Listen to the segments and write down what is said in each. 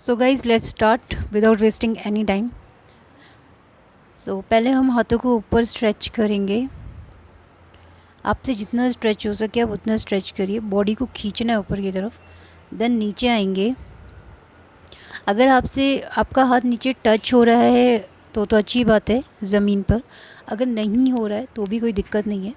So guys let's start without wasting any time. So पहले हम हाथों को ऊपर स्ट्रेच करेंगे। आपसे जितना स्ट्रेच हो सके आप उतना स्ट्रेच करिए, बॉडी को खींचना है ऊपर की तरफ। देन नीचे आएंगे। अगर आपसे आपका हाथ नीचे टच हो रहा है तो अच्छी बात है ज़मीन पर। अगर नहीं हो रहा है तो भी कोई दिक्कत नहीं है।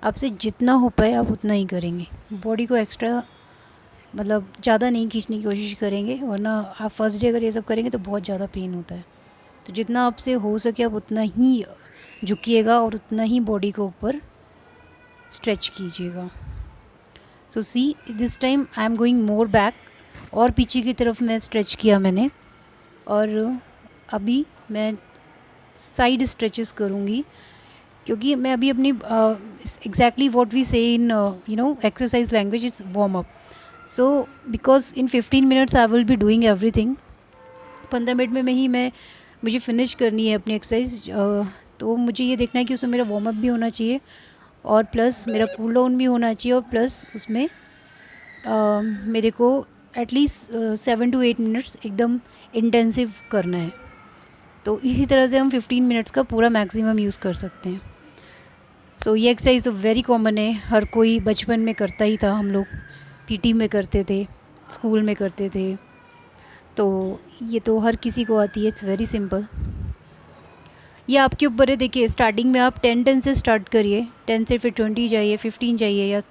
आपसे जितना हो पाए आप उतना ही करेंगे। बॉडी को एक्स्ट्रा मतलब ज़्यादा नहीं खींचने की कोशिश करेंगे, वरना आप फर्स्ट डे अगर ये सब करेंगे तो बहुत ज़्यादा पेन होता है। तो जितना आपसे हो सके आप उतना ही झुकिएगा और उतना ही बॉडी को ऊपर स्ट्रेच कीजिएगा। So see this time I am going more back, और पीछे की तरफ मैं स्ट्रेच किया मैंने। और अभी मैं साइड स्ट्रेचेस करूँगी, क्योंकि मैं अभी अपनी exactly what we say in exercise language is warm up. So because in 15 minutes I will be doing everything. 15 minute में ही मुझे फिनिश करनी है अपनी एक्सरसाइज। तो मुझे ये देखना है कि उसमें मेरा वार्म अप भी होना चाहिए और प्लस मेरा कूल डाउन भी होना चाहिए, और प्लस उसमें मेरे को एटलीस्ट 7 to 8 मिनट्स एकदम इंटेंसिव करना है। तो इसी तरह से हम 15 मिनट्स का पूरा मैक्सिमम यूज़ कर सकते हैं। सो ये एक्सरसाइज तो वेरी कॉमन है, हर कोई बचपन में करता ही था। हम लोग पीटी में करते थे, स्कूल में करते थे, तो ये तो हर किसी को आती है। It's very simple. ये आपके ऊपर है। देखिए स्टार्टिंग में आप 10 से स्टार्ट करिए, 10 से फिर 20 जाइए, 15 जाइए, या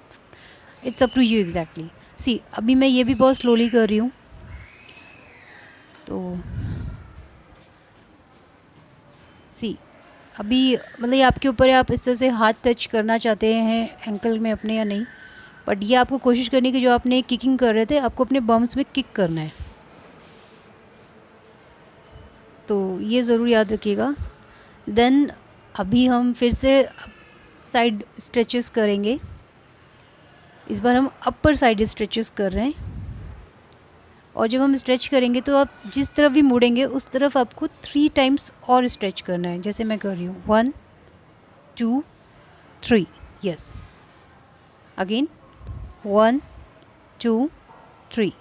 it's up to you exactly. See अभी मैं ये भी बहुत स्लोली कर रही हूँ। तो सी अभी मतलब ये आपके ऊपर है, आप इस तरह से हाथ टच करना चाहते हैं एंकल में अपने या नहीं। बट ये आपको कोशिश करनी कि जो आपने किकिंग कर रहे थे आपको अपने बम्स में किक करना है, तो ये ज़रूर याद रखिएगा। देन अभी हम फिर से साइड स्ट्रेचेस करेंगे। इस बार हम अपर साइड स्ट्रेचेस कर रहे हैं, और जब हम स्ट्रेच करेंगे तो आप जिस तरफ भी मुड़ेंगे उस तरफ आपको 3 टाइम्स और स्ट्रेच करना है, जैसे मैं कर रही हूँ 1 2 3। Yes, again 1 2 3।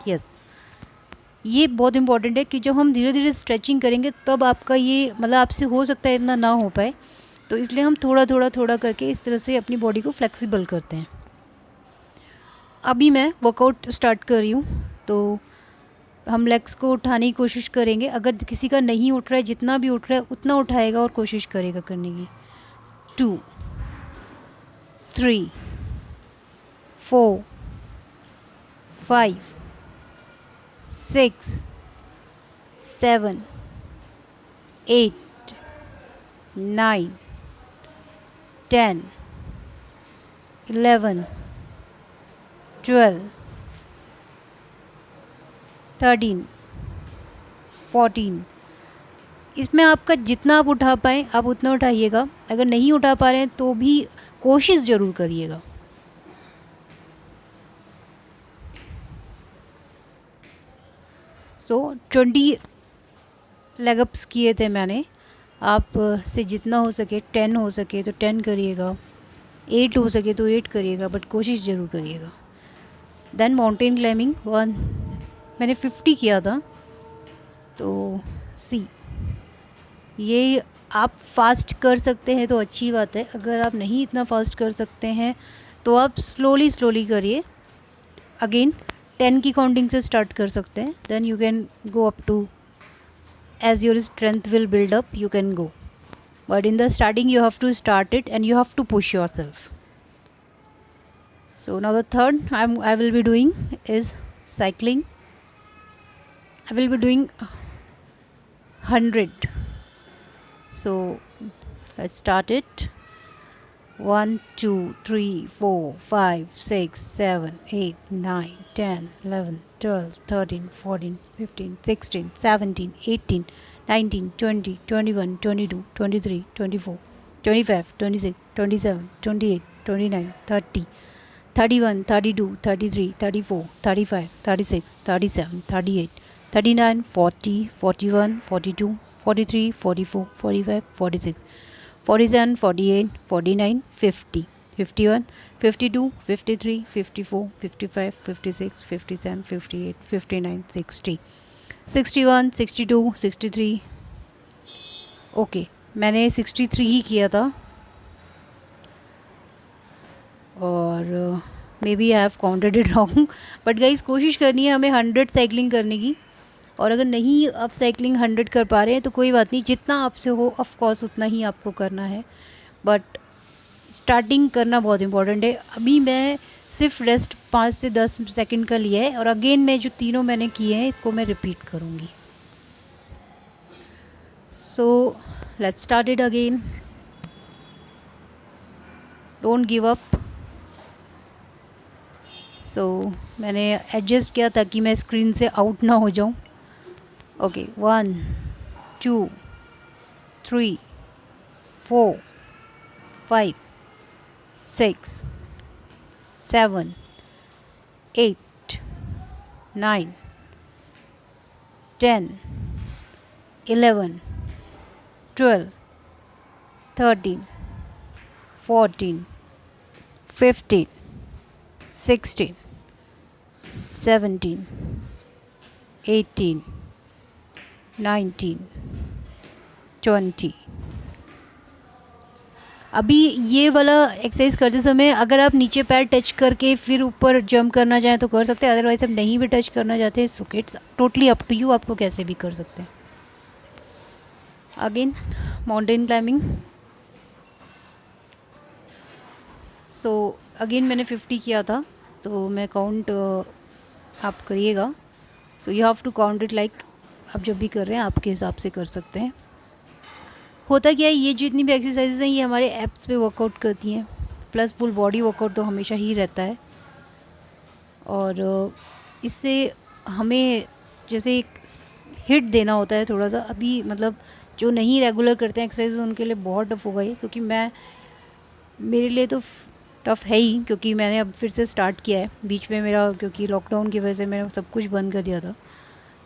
यस, ये बहुत इंपॉर्टेंट है कि जब हम धीरे धीरे स्ट्रेचिंग करेंगे तब आपका ये मतलब आपसे हो सकता है इतना ना हो पाए, तो इसलिए हम थोड़ा करके इस तरह से अपनी बॉडी को फ्लेक्सिबल करते हैं। अभी मैं वर्कआउट स्टार्ट कर रही हूँ, तो हम लेग्स को उठाने की कोशिश करेंगे। अगर किसी का नहीं उठ रहा है, जितना भी उठ रहा है उतना उठाएगा और कोशिश करेगा करने की। 2 3 4 5 6 7 8 9 10 11 12 13 14। इसमें आपका जितना आप उठा पाएँ आप उतना उठाइएगा। अगर नहीं उठा पा रहे हैं तो भी कोशिश ज़रूर करिएगा। सो 20 लेगअप्स किए थे मैंने। आप से जितना हो सके 10 हो सके तो 10 करिएगा, 8 हो सके तो 8 करिएगा, बट कोशिश ज़रूर करिएगा। देन माउंटेन क्लाइंबिंग 1 मैंने 50 किया था। तो सी ये आप फास्ट कर सकते हैं तो अच्छी बात है। अगर आप नहीं इतना फास्ट कर सकते हैं तो आप स्लोली करिए। अगेन 10 की काउंटिंग से स्टार्ट कर सकते हैं। Then you can go up to as your strength will build up, you can go, but in the starting you have to start it and you have to push yourself. So now the third I will be doing is cycling. I will be doing 100. So let's start it. 1 2 3 4 5 6 7 8 9 10 11 12 13 14 15 16 17 18 19 20 21 22 23 24 25 26 27 28 29 30 31 32 33 34 35 36 37 38 39 40 41 42 43 44 45 46 47 48 49 50। 51, 52, 53, 54, 55, 56, 57, 58, 59, 60, 61, 62, 63। Okay, मैंने 63 ही किया था और maybe I have counted it wrong, but guys कोशिश करनी है हमें 100 cycling करने की। और अगर नहीं आप साइकिलिंग 100 कर पा रहे हैं तो कोई बात नहीं, जितना आपसे हो ऑफ कोर्स उतना ही आपको करना है, बट स्टार्टिंग करना बहुत इंपॉर्टेंट है। अभी मैं सिर्फ रेस्ट 5 से 10 सेकंड का लिया है और अगेन मैं जो तीनों मैंने किए हैं इसको मैं रिपीट करूँगी। So let's start it again, don't give up. So मैंने एडजस्ट किया ताकि मैं स्क्रीन से आउट ना हो जाऊँ। ओके, 1 2 3 4 5 6 7 8 9 10 11 12 13 14 15 16 17 18 19 20। अभी ये वाला एक्सरसाइज करते समय अगर आप नीचे पैर टच करके फिर ऊपर जंप करना चाहें तो कर सकते हैं, अदरवाइज आप नहीं भी टच करना चाहते हैं so it's totally up to you, आपको कैसे भी कर सकते हैं। Again mountain climbing. So again मैंने 50 किया था तो मैं काउंट आप करिएगा। So you have to count it like आप जब भी कर रहे हैं आपके हिसाब से कर सकते हैं। होता क्या है, ये जितनी भी एक्सरसाइजेज हैं ये हमारे एप्स पे वर्कआउट करती हैं, प्लस फुल बॉडी वर्कआउट तो हमेशा ही रहता है। और इससे हमें जैसे एक हिट देना होता है थोड़ा सा। अभी मतलब जो नहीं रेगुलर करते हैं एक्सरसाइज उनके लिए बहुत टफ होगा ये, क्योंकि मेरे लिए तो टफ़ है ही, क्योंकि मैंने अब फिर से स्टार्ट किया है बीच में मेरा, क्योंकि लॉकडाउन की वजह से मैंने सब कुछ बंद कर दिया था।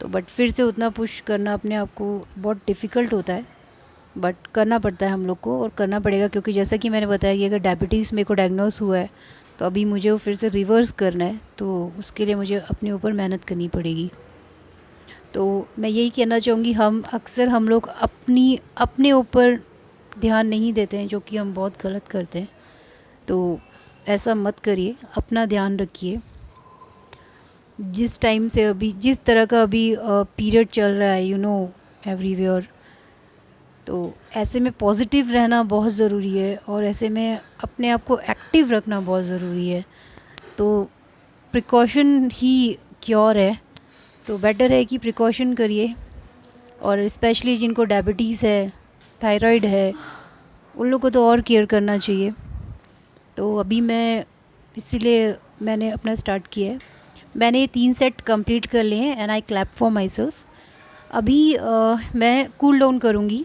तो बट फिर से उतना पुश करना अपने आप को बहुत डिफ़िकल्ट होता है, बट करना पड़ता है हम लोग को और करना पड़ेगा, क्योंकि जैसा कि मैंने बताया कि अगर डायबिटीज़ मेरे को डायग्नोस हुआ है तो अभी मुझे वो फिर से रिवर्स करना है, तो उसके लिए मुझे अपने ऊपर मेहनत करनी पड़ेगी। तो मैं यही कहना चाहूँगी, हम लोग अपने ऊपर ध्यान नहीं देते हैं, जो कि हम बहुत गलत करते हैं। तो ऐसा मत करिए, अपना ध्यान रखिए। जिस टाइम से अभी जिस तरह का अभी पीरियड चल रहा है एवरीवेयर, तो ऐसे में पॉजिटिव रहना बहुत ज़रूरी है और ऐसे में अपने आप को एक्टिव रखना बहुत ज़रूरी है। तो प्रिकॉशन ही क्योर है, तो बेटर है कि प्रिकॉशन करिए। और स्पेशली जिनको डायबिटीज़ है, थायराइड है, उन लोगों को तो और केयर करना चाहिए। तो अभी इसीलिए मैंने अपना स्टार्ट किया है। मैंने 3 सेट कंप्लीट कर लिए हैं and I clap for my self. अभी मैं कूल डाउन करूँगी।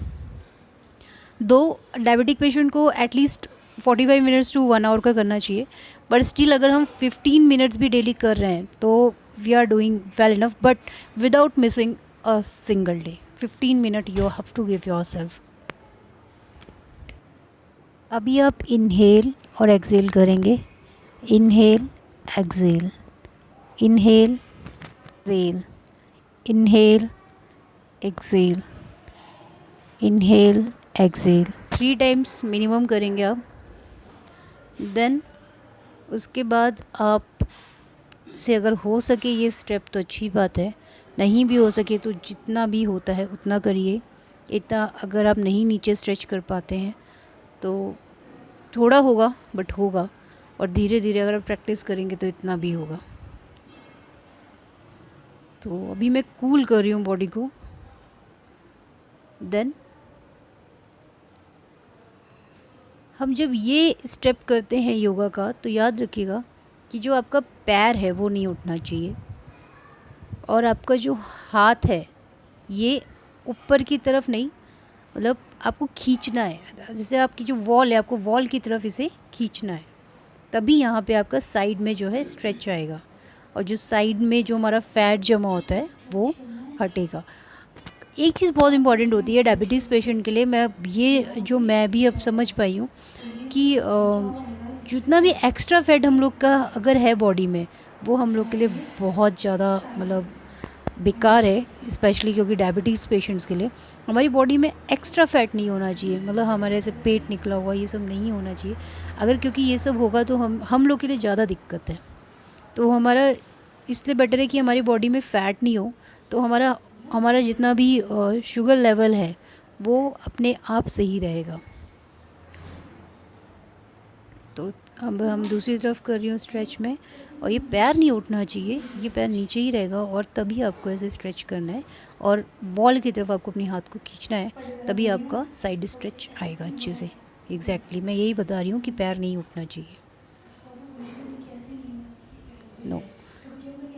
दो डायबिटिक पेशेंट को एटलीस्ट 45 मिनट्स टू 1 आवर का करना चाहिए, बट स्टिल अगर हम 15 मिनट्स भी डेली कर रहे हैं तो we are doing well enough, but without missing a single day 15 minute you have to give yourself. अभी आप इनहेल और एक्सेल करेंगे। Inhale exhale, inhale exhale, inhale exhale, inhale exhale 3 times minimum करेंगे आप। देन उसके बाद आप से अगर हो सके ये स्टेप तो अच्छी बात है, नहीं भी हो सके तो जितना भी होता है उतना करिए। इतना अगर आप नहीं नीचे स्ट्रेच कर पाते हैं तो थोड़ा होगा बट होगा, और धीरे धीरे अगर आप प्रैक्टिस करेंगे तो इतना भी होगा। तो अभी मैं कूल कर रही हूँ बॉडी को। देन हम जब ये स्टेप करते हैं योगा का तो याद रखिएगा कि जो आपका पैर है वो नहीं उठना चाहिए, और आपका जो हाथ है ये ऊपर की तरफ नहीं, मतलब आपको खींचना है। जैसे आपकी जो वॉल है आपको वॉल की तरफ इसे खींचना है, तभी यहाँ पे आपका साइड में जो है स्ट्रेच आएगा, और जो साइड में जो हमारा फैट जमा होता है वो हटेगा। एक चीज़ बहुत इंपॉर्टेंट होती है डायबिटीज़ पेशेंट के लिए, मैं भी अब समझ पाई हूँ कि जितना भी एक्स्ट्रा फैट हम लोग का अगर है बॉडी में, वो हम लोग के लिए बहुत ज़्यादा मतलब बेकार है, स्पेशली क्योंकि डायबिटीज़ पेशेंट्स के लिए हमारी बॉडी में एक्स्ट्रा फैट नहीं होना चाहिए, मतलब हमारे ऐसे पेट निकला हुआ ये सब नहीं होना चाहिए। अगर क्योंकि ये सब होगा तो हम लोग के लिए ज़्यादा दिक्कत है। तो हमारा इसलिए बेटर है कि हमारी बॉडी में फ़ैट नहीं हो, तो हमारा हमारा जितना भी शुगर लेवल है वो अपने आप सही रहेगा। तो अब हम दूसरी तरफ कर रही हूँ स्ट्रेच में, और ये पैर नहीं उठना चाहिए, ये पैर नीचे ही रहेगा, और तभी आपको ऐसे स्ट्रेच करना है और वॉल की तरफ आपको अपने हाथ को खींचना है, तभी आपका साइड स्ट्रेच आएगा अच्छे से। एग्जैक्टली मैं यही बता रही हूँ कि पैर नहीं उठना चाहिए। नो,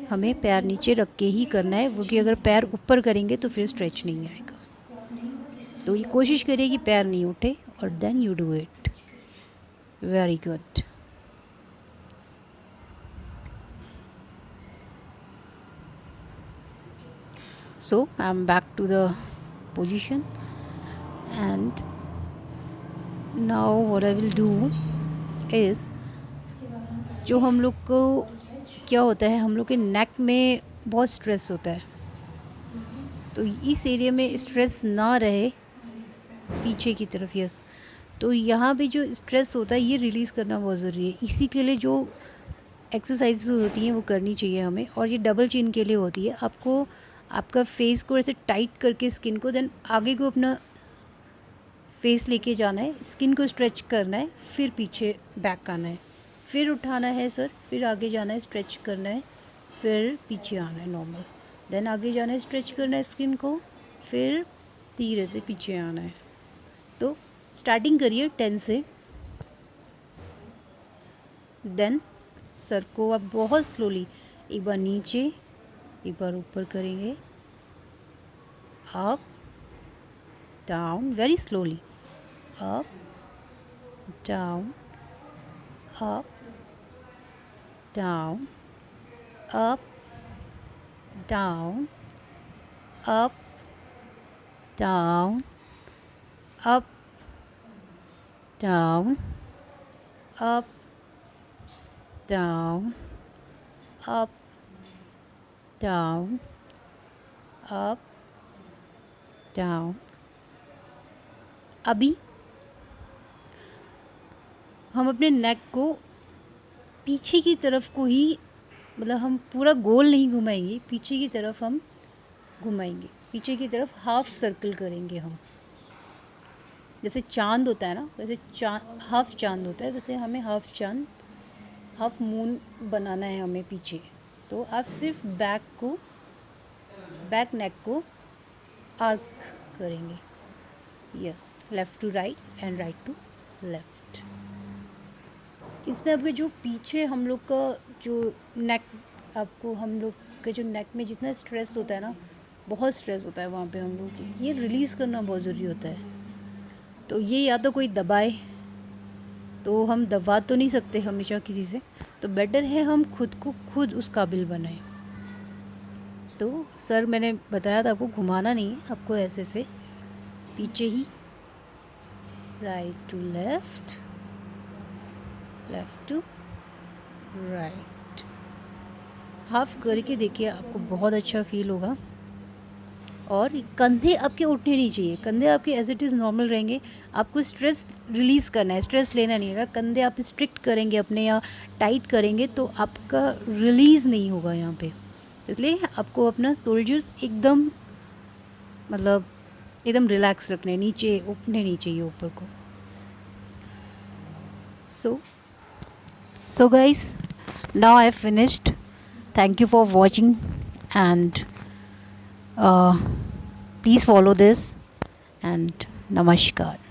हमें पैर नीचे रख के ही करना है, क्योंकि अगर पैर ऊपर करेंगे तो फिर स्ट्रेच नहीं आएगा। तो ये कोशिश करिए कि पैर नहीं उठे, और then you do it. Very good. So I'm back to the position, and now what I will do is, जो हम लोग को क्या होता है, हम लोग के नेक में बहुत स्ट्रेस होता है, तो इस एरिया में स्ट्रेस ना रहे पीछे की तरफ। यस, तो यहाँ पे जो स्ट्रेस होता है ये रिलीज़ करना बहुत ज़रूरी है। इसी के लिए जो एक्सरसाइजेस होती हैं वो करनी चाहिए हमें, और ये डबल चिन के लिए होती है। आपको आपका फेस को ऐसे टाइट करके स्किन को, देन आगे को अपना फेस लेके जाना है, स्किन को स्ट्रेच करना है, फिर पीछे बैक आना है, फिर उठाना है सर, फिर आगे जाना है, स्ट्रेच करना है, फिर पीछे आना है नॉर्मल, देन आगे जाना है, स्ट्रेच करना है स्किन को, फिर धीरे से पीछे आना है। तो स्टार्टिंग करिए 10 से, देन सर को आप बहुत स्लोली एक बार नीचे, एक बार ऊपर करेंगे, up down, very slowly, up down, up down, up down, up down, up down, up down, up down, up down. अभी हम अपने नेक को पीछे की तरफ को ही, मतलब हम पूरा गोल नहीं घुमाएंगे, पीछे की तरफ हम घुमाएंगे, पीछे की तरफ हाफ सर्कल करेंगे हम। जैसे चांद होता है ना, वैसे हाफ चांद होता है, वैसे हमें हाफ चांद, हाफ मून बनाना है हमें पीछे। तो आप सिर्फ बैक नेक को आर्क करेंगे। Yes, left to right and right to left. इसमें आपके जो पीछे हम लोग का जो नेक, आपको हम लोग के जो नेक में जितना स्ट्रेस होता है ना, बहुत स्ट्रेस होता है वहाँ पे हम लोग, ये रिलीज़ करना बहुत ज़रूरी होता है। तो ये या तो कोई दबाए, तो हम दबा तो नहीं सकते हमेशा किसी से, तो बेटर है हम खुद को खुद उस काबिल बनाएं। तो सर मैंने बताया था आपको घुमाना नहीं है, आपको ऐसे से पीछे ही, right to left, left to right, half करके देखिए, आपको बहुत अच्छा फील होगा। और कंधे आपके उठने नहीं चाहिए, कंधे आपके एज इट इज़ नॉर्मल रहेंगे। आपको स्ट्रेस रिलीज़ करना है, स्ट्रेस लेना नहीं है। कंधे आप स्ट्रिक्ट करेंगे अपने या टाइट करेंगे तो आपका रिलीज़ नहीं होगा यहाँ पे। इसलिए आपको अपना शोल्डर्स एकदम, मतलब एकदम रिलैक्स रखने, नीचे उठने नहीं चाहिए ऊपर को। So guys, now I have finished. Thank you for watching, and please follow this, and namaskar.